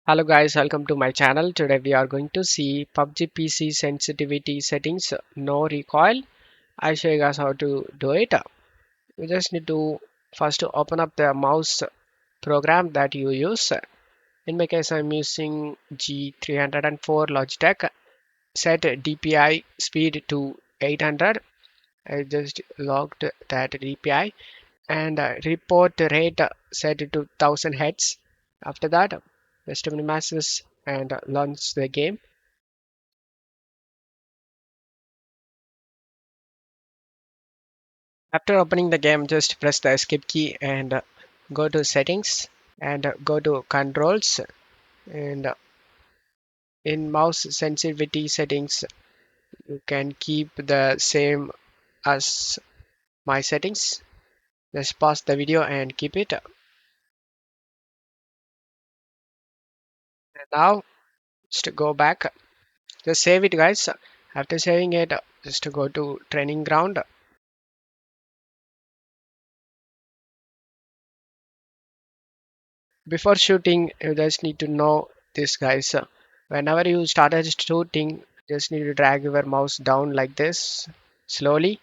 Hello guys, welcome to my channel. Today we are going to see PUBG PC sensitivity settings, no recoil. I show you guys how to do it. You just need to first to open up the mouse program that you use. In my case, I'm using G304 Logitech. Set DPI speed to 800. I just logged that DPI and report rate set to 1000 Hz. After that, just minimize this and launch the game. After opening the game, just press the escape key and go to settings and go to controls and in mouse sensitivity settings you can keep the same as my settings. Just pause the video and keep it. And now just go back, just save it guys. After saving it, just go to training ground. Before shooting, you just need to know this guys. Whenever you started shooting, just need to drag your mouse down like this slowly.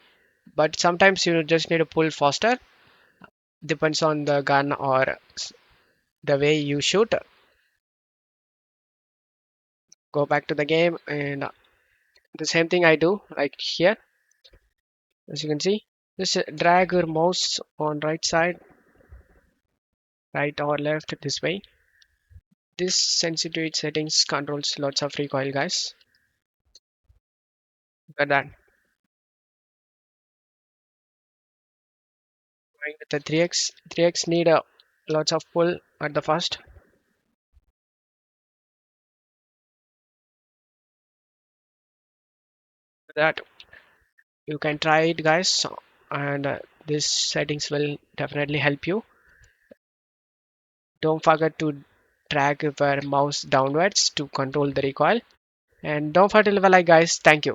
But sometimes you just need to pull faster. Depends on the gun or the way you shoot. Go back to the game and the same thing I do like here. As you can see, just drag your mouse on right side, right or left this way. This sensitivity settings controls lots of recoil guys. Look at that. Going with the 3x need a lots of pull at the first. That you can try it guys, and these settings will definitely help you. Don't forget to drag your mouse downwards to control the recoil, and don't forget to leave a like guys. Thank you.